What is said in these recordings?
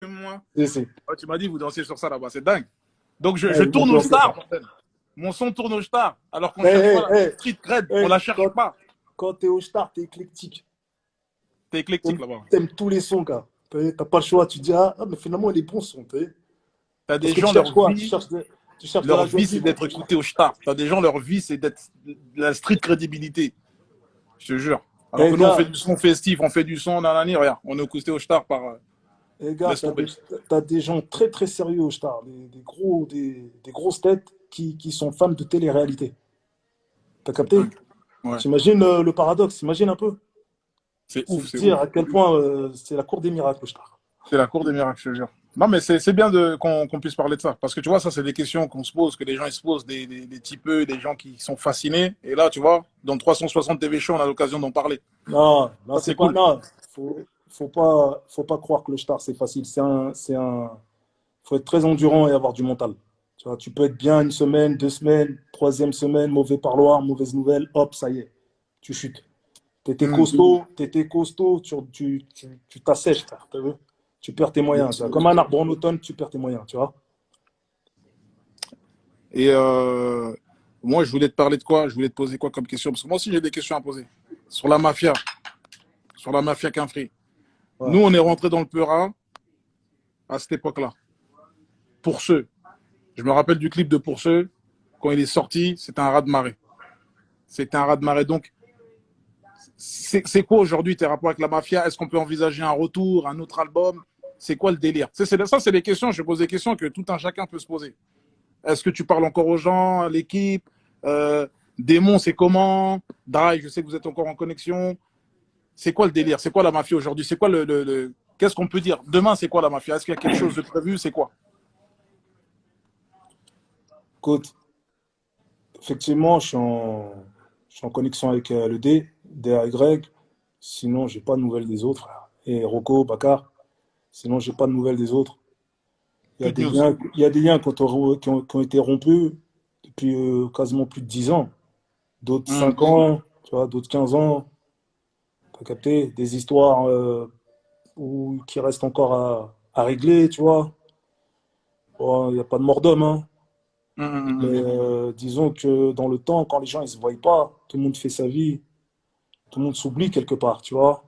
moi. Si. Oh, tu m'as dit, vous dansez sur ça là-bas, c'est dingue. Donc, je Ils vont tourne au danser ça. star. Mon son tourne au star. Alors qu'on ne cherche pas Hey, la hey, street cred. On hey, la cherche pas. quand t'es au star, t'es éclectique. T'es éclectique là-bas. T'aimes tous les sons, gars. T'as pas le choix. Tu dis, ah, mais finalement, les bons sons. T'as Parce des que tu gens, cherches quoi? Tu cherches de leur la joie vie, de c'est vivre. d'être écouté au star. T'as des gens, leur vie, c'est d'être de la street crédibilité. Je te jure. Alors Eh que nous, on fait gars, du son festif, on fait du son nanani, regarde. On est écouté au star par. Laisse t'as tomber. t'as des gens très très sérieux au star, des grosses têtes qui sont fans de télé-réalité. T'as capté? Ouais. T'imagines le paradoxe, t'imagines un peu? C'est C'est ouf, de c'est dire ouf. à quel point c'est la cour des miracles, au star. C'est la cour des miracles, je te jure. Non, mais c'est bien qu'on puisse parler de ça. Parce que tu vois, ça, c'est des questions qu'on se pose, que les gens ils se posent, des typeux, des gens qui sont fascinés. Et là, tu vois, dans 360 TV Show, on a l'occasion d'en parler. Non, Ça, c'est c'est pas. cool. Non, faut pas croire que le star c'est facile. Faut être très endurant et avoir du mental. Tu vois, tu peux être bien une semaine, 2 semaines, troisième semaine, mauvais parloir, mauvaise nouvelle, hop, ça y est, tu chutes. T'étais costaud, tu t'assèches, frère. T'as vu? Tu perds tes moyens. Tu vois. Comme un arbre en automne, tu perds tes moyens, tu vois. Et moi, je voulais te parler de quoi? Je voulais te poser quoi comme question? Parce que moi aussi, j'ai des questions à poser. Sur la mafia Quinfri. Ouais. Nous, on est rentré dans le Peura à cette époque-là. Pour ceux. Je me rappelle du clip de Pour ceux. Quand il est sorti, c'était un raz-de-marée. C'était un raz-de-marée. Donc, c'est quoi aujourd'hui tes rapports avec la mafia? Est-ce qu'on peut envisager un retour, un autre album? C'est quoi le délire? Ça, c'est des questions. Je pose des questions que tout un chacun peut se poser. Est-ce que tu parles encore aux gens, à l'équipe? Démon, c'est comment? Dry, je sais que vous êtes encore en connexion. C'est quoi le délire? C'est quoi la mafia aujourd'hui? C'est quoi Qu'est-ce qu'on peut dire? Demain, c'est quoi la mafia? Est-ce qu'il y a quelque chose de prévu? C'est quoi? Écoute, effectivement, je suis en connexion avec le DAY. Sinon, j'ai pas de nouvelles des autres, frère. Et Rocco, Bakar. Sinon, j'ai pas de nouvelles des autres. Plus de news. Il y a des liens qui ont été rompus depuis quasiment plus de 10 ans. D'autres 5 ans, tu vois, d'autres 15 ans. T'as capté? Des histoires qui restent encore à régler, tu vois. Bon, il n'y a pas de mort d'homme, hein. Mais disons que dans le temps, quand les gens ils se voient pas, tout le monde fait sa vie, tout le monde s'oublie quelque part, tu vois.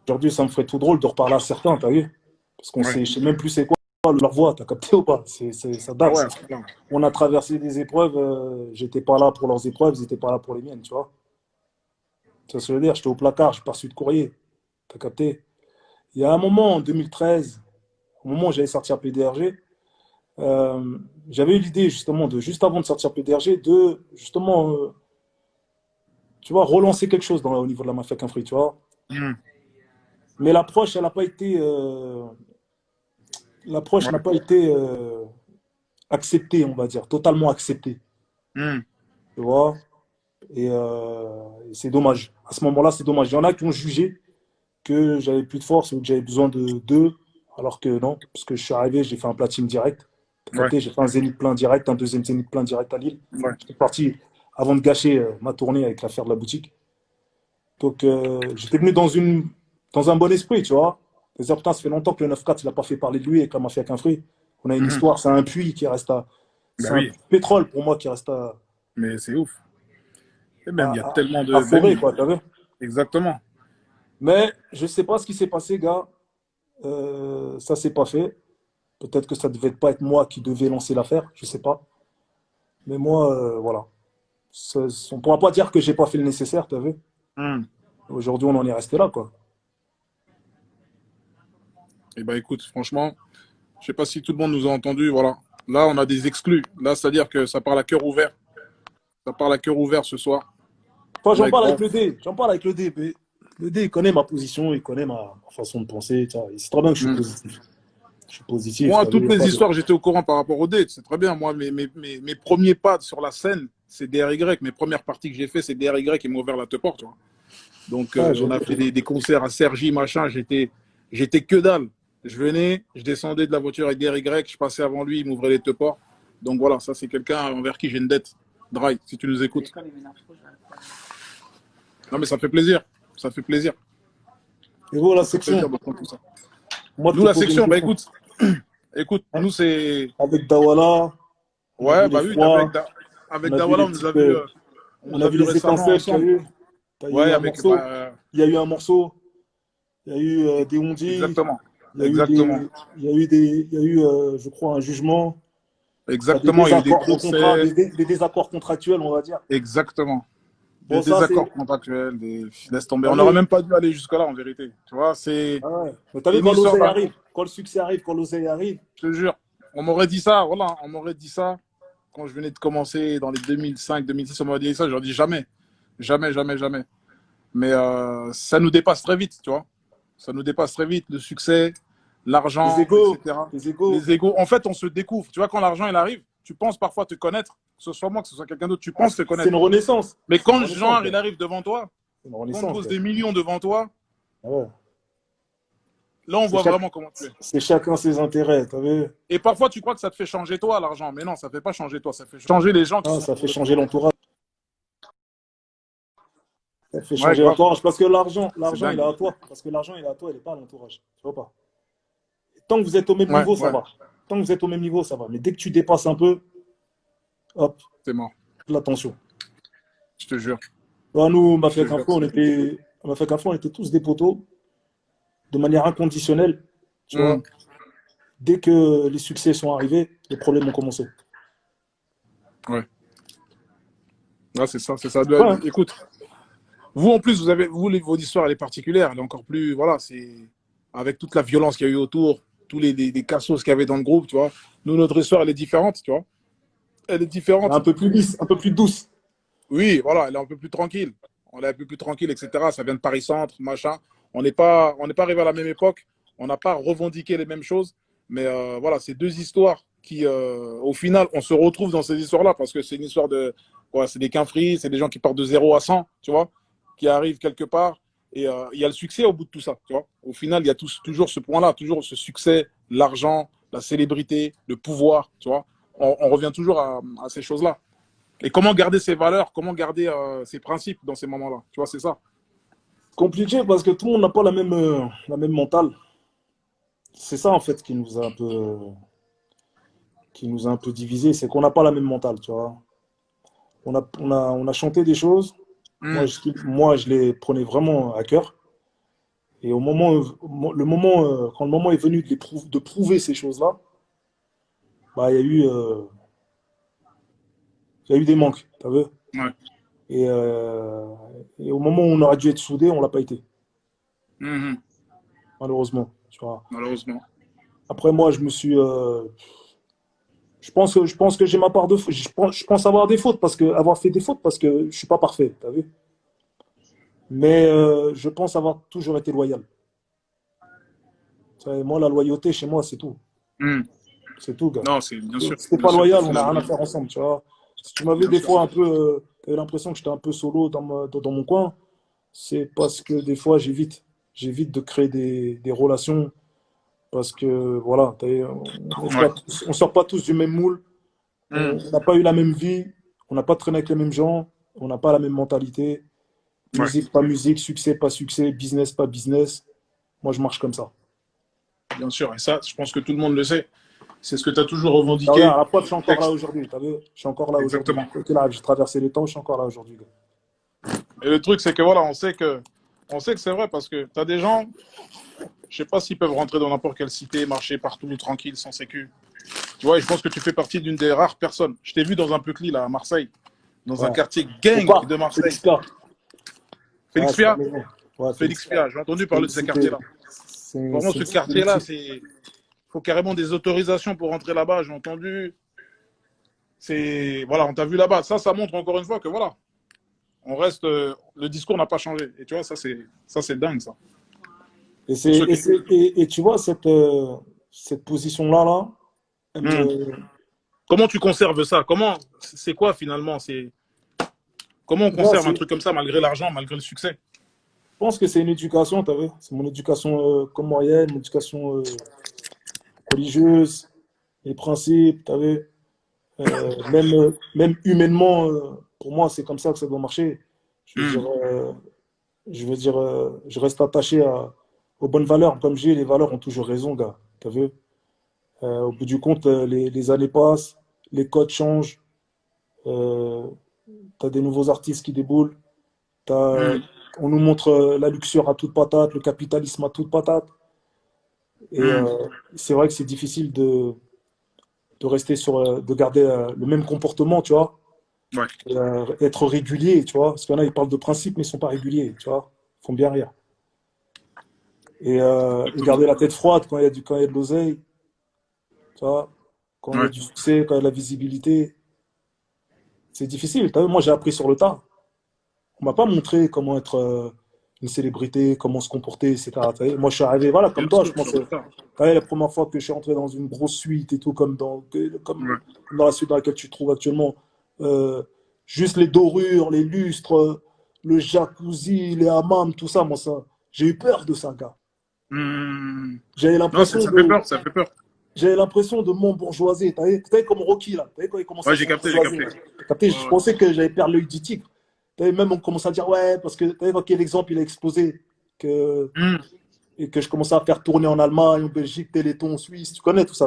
Aujourd'hui, ça me ferait tout drôle de reparler à certains, t'as vu? Parce qu'on sait, je sais même plus c'est quoi leur voix, t'as capté ou pas? Ça Ah date. ouais, On a traversé des épreuves, j'étais pas là pour leurs épreuves, ils étaient pas là pour les miennes, tu vois. Tu vois ce que je veux dire? J'étais au placard, j'ai pas reçu de courrier, t'as capté? Il y a un moment, en 2013, au moment où j'allais sortir PDRG, j'avais eu l'idée justement juste avant de sortir PDRG, de justement, tu vois, relancer quelque chose au niveau de la mafia Quinfri, tu vois. Mais l'approche, elle n'a pas été, l'approche n'a pas été acceptée, on va dire, totalement acceptée, tu vois. Et c'est dommage. À ce moment-là, c'est dommage. Il y en a qui ont jugé que j'avais plus de force ou que j'avais besoin de deux, alors que non, parce que je suis arrivé, j'ai fait un platine direct. T'as capté, j'ai fait un zénith plein direct, un deuxième zénith plein direct à Lille. J'étais parti avant de gâcher ma tournée avec l'affaire de la boutique. Donc j'étais venu dans un bon esprit, tu vois. C'est-à-dire, putain, ça fait longtemps que le 9-4, il n'a pas fait parler de lui avec la mafia Quinfri. On a une histoire, c'est un puits qui reste à. Bah C'est un oui, pétrole pour moi qui reste mais c'est ouf. Et même, il y a tellement à de. Ben forer, oui, quoi, t'as vu? exactement. Mais je sais pas ce qui s'est passé, gars. Ça s'est pas fait. Peut-être que ça devait pas être moi qui devais lancer l'affaire, je sais pas. Mais moi, voilà. On pourra pas dire que j'ai pas fait le nécessaire, t'as vu? Aujourd'hui, on en est resté là, quoi. Et bah écoute, franchement, je sais pas si tout le monde nous a entendu. Voilà. Là, on a des exclus. Là, c'est-à-dire que ça parle à cœur ouvert. Ça parle à cœur ouvert ce soir. Enfin, On a j'en parle avec grand. le D. J'en parle avec le D. Mais le D, il connaît ma position, il connaît ma façon de penser. Tu vois. Il sait très bien que je suis positif. Je suis positif, Moi, t'as vu, toutes y a les pas de. histoires, j'étais au courant par rapport au date. C'est très bien. Moi, mes premiers pas sur la scène, c'est DRY. Mes premières parties que j'ai fait, c'est DRY qui m'a ouvert la te porte. Tu vois. Donc, Ouais, on a fait des concerts à Cergy, machin. J'étais que dalle. Je venais, je descendais de la voiture avec DRY, je passais avant lui, il m'ouvrait les te portes. Donc voilà, ça, c'est quelqu'un envers qui j'ai une dette. Dry, si tu nous écoutes. Non, mais ça fait plaisir. Ça fait plaisir. Et voilà, Ça fait plaisir section. d'entendre tout ça. moi de Nous, te la poser une section, bah question. écoute, écoute, Hein, nous, c'est. avec Dawala, on a Ouais, vu les bah oui, t'as vu, froids, on avec a vu Dawala, les petites, on on nous a a vu vu les récemment étincelles, tu as ensemble. vu? Il y a eu Ouais, un avec. morceau, il y a eu un morceau, il y a eu des on-dit, Exactement. il y a eu Exactement. je crois, un jugement, des Exactement. Il y a eu des désaccords de contrat, procès. des désaccords contractuels, on va dire. Exactement. Des Bon, ça, désaccords c'est. contractuels, laisse tomber. T'as On n'aurait vu? même pas dû aller jusque-là, en vérité. Tu vois, c'est Ah ouais. Mais t'as vu une quand histoire l'oseille d'un. arrive, quand le succès arrive, quand l'oseille arrive, Je te jure. On m'aurait dit ça, voilà, on m'aurait dit ça quand je venais de commencer dans les 2005, 2006, on m'aurait dit ça, j'aurais dit jamais. Jamais, jamais, jamais. Mais ça nous dépasse très vite, tu vois. Ça nous dépasse très vite, le succès, l'argent, etc. les égaux, Les égos. En fait, on se découvre. Tu vois, quand l'argent, il arrive, tu penses parfois te connaître, que ce soit moi, que ce soit quelqu'un d'autre, tu penses te c'est une connaître. renaissance. Mais C'est une quand le renaissance, genre, gars. il arrive devant toi, C'est une quand on te renaissance, pose gars. des millions devant toi, Ah ouais. là, on C'est voit chaque- vraiment comment tu es. c'est chacun ses intérêts, t'as vu? Et parfois, tu crois que ça te fait changer toi, l'argent. Mais non, ça ne fait pas changer toi. Ça fait changer les gens qui Ah, sont ça fait autour de toi. changer l'entourage. Ça fait Ouais, changer grave. l'entourage parce que C'est il est dingue. à toi. Parce que l'argent, il est à toi, il n'est pas à l'entourage. Tu vois pas? Tant que vous êtes au même Ouais, niveau, ça ouais. va. Tant que vous êtes au même niveau, ça va. Mais dès que tu dépasses un peu, hop, C'est mort. l'attention. Je te jure. Nous, Je te jure. Ma fait on était tous des poteaux de manière inconditionnelle. Tu vois, Hmm. dès que les succès sont arrivés, les problèmes ont commencé. Ouais. Ouais, c'est ça, c'est ça. Ouais, hein. Écoute, vous, en plus, votre histoire, elle est particulière. Elle est encore plus, voilà, c'est avec toute la violence qu'il y a eu autour, tous les cassos qu'il y avait dans le groupe, tu vois. Nous, notre histoire, elle est différente, tu vois. Elle est différente. Un peu plus lisse, un peu plus douce. Oui, voilà, elle est un peu plus tranquille. On est un peu plus tranquille, etc. Ça vient de Paris-Centre, machin. On n'est pas arrivé à la même époque. On n'a pas revendiqué les mêmes choses. Mais voilà, c'est deux histoires qui, au final, on se retrouve dans ces histoires-là parce que c'est une histoire de. Ouais, c'est des quinfris, c'est des gens qui partent de 0 à 100, tu vois, qui arrivent quelque part. Et il y a le succès au bout de tout ça, tu vois. Au final, il y a toujours ce point-là, toujours ce succès, l'argent, la célébrité, le pouvoir, tu vois. On revient toujours à ces choses-là. Et comment garder ses valeurs, comment garder ses principes dans ces moments-là. Tu vois, c'est ça. Compliqué parce que tout le monde n'a pas la même mentale. C'est ça, en fait, qui nous a un peu divisé. C'est qu'on n'a pas la même mentale, tu vois. On a chanté des choses. Mm. Moi, je les prenais vraiment à cœur. Et quand le moment est venu de prouver ces choses-là, bah, il y a eu des manques, t'as vu? Ouais. Et, euh, et au moment où on aurait dû être soudés, on l'a pas été, Mhm. malheureusement. Tu vois. Malheureusement. Après, moi, je pense que j'ai ma part de faute. Je pense avoir des fautes avoir fait des fautes parce que je suis pas parfait, t'as vu? Mais je pense avoir toujours été loyal. Tu sais, moi, la loyauté, chez moi, c'est tout. Mm. C'est tout, gars. Non, c'est bien sûr. Si t'es Bien pas sûr, loyal, c'est on la n'a rien à logique. faire ensemble, tu vois. Si tu m'avais Bien des sûr. fois t'avais l'impression que j'étais un peu solo dans mon coin, c'est parce que des fois, j'évite de créer des relations parce que, voilà, Ouais. on sort pas tous du même moule, on Mm. n'a pas eu la même vie, on n'a pas traîné avec les mêmes gens, on n'a pas la même mentalité. Ouais. Musique, pas musique, succès, pas succès, business, pas business. Moi, je marche comme ça. Bien sûr. Et ça, je pense que tout le monde le sait. C'est ce que tu as toujours Ah, regarde, revendiqué. à la preuve, je suis encore là Texte. aujourd'hui. T'as vu? Je suis encore là aujourd'hui. Exactement. Ok, là, j'ai traversé les temps, je suis encore là aujourd'hui, gars. Et le truc, c'est que voilà, on sait que c'est vrai parce que tu as des gens, je sais pas s'ils peuvent rentrer dans n'importe quelle cité, marcher partout tranquille, sans sécu. Tu vois, et je pense que tu fais partie d'une des rares personnes. Je t'ai vu dans un Peucli, là, à Marseille, dans un Ouais. quartier Au gang parc, de Marseille. Félix K. Ouais, Félix c'est la Pia, maison. Ouais, Félix Félix K. Pia, j'ai entendu C'est parler une de ce cité. quartier-là. Vraiment, C'est ce une cité quartier-là, mythique. c'est. Faut carrément des autorisations pour rentrer là-bas, j'ai entendu. C'est. Voilà, on t'a vu là-bas. Ça montre encore une fois que voilà, on reste. Le discours n'a pas changé. Et tu vois, ça, c'est dingue, ça. Pour ceux qui. Et tu vois, cette position-là, là, elle Hmm. me, Comment tu conserves ça? C'est quoi finalement? Comment on moi, conserve un truc comme ça malgré l'argent, malgré le succès? je pense que c'est une éducation, tu vu? C'est mon éducation comme moyenne, mon éducation religieuse, les principes, tu vu? Même humainement, pour moi, c'est comme ça que ça doit marcher. Je veux Hmm. dire, je reste attaché aux bonnes valeurs. Comme j'ai, les valeurs ont toujours raison, gars. T'as vu? Au bout du compte, les années passent, les codes changent, euh, t'as des nouveaux artistes qui déboulent, t'as- Hmm. on nous montre la luxure à toute patate, le capitalisme à toute patate. Et Hmm. c'est vrai que c'est difficile de rester de garder le même comportement, tu vois, Ouais. et, être régulier, tu vois. Parce qu'il y en a, ils parlent de principe, mais ils sont pas réguliers, tu vois. Ils font bien rire. Et Exactement. garder la tête froide quand il y a de l'oseille, tu vois, quand il y a Ouais. du succès, quand il y a de la visibilité. C'est difficile. T'as vu, moi, j'ai appris sur le tas. On m'a pas montré comment être une célébrité, comment se comporter, etc. T'as vu, moi, je suis arrivé, voilà, comme Bien toi, je sûr, pense. sur le tas. T'as vu, la première fois que je suis entré dans une grosse suite et tout, Ouais. comme dans la suite dans laquelle tu te trouves actuellement, euh, juste les dorures, les lustres, le jacuzzi, les hammams, tout ça, moi, ça, j'ai eu peur de ça, gars. Hmm. J'avais Non, l'impression ça fait de, peur, ça fait peur. j'avais l'impression de m'embourgeoiser. T'as vu comme Rocky, là. T'as vu quand il commence à Ouais, j'ai capté, j'ai s'embourgeoiser, capté. là. T'as capté, je Ouais, pensais que j'allais perdre l'œil du tigre. T'as vu, même on commence à dire, ouais, parce que t'as vu, quel exemple il a exposé, que, ouais. et que je commençais à faire tourner en Allemagne, en Belgique, Téléthon, en Suisse, tu connais tout ça. Hmm.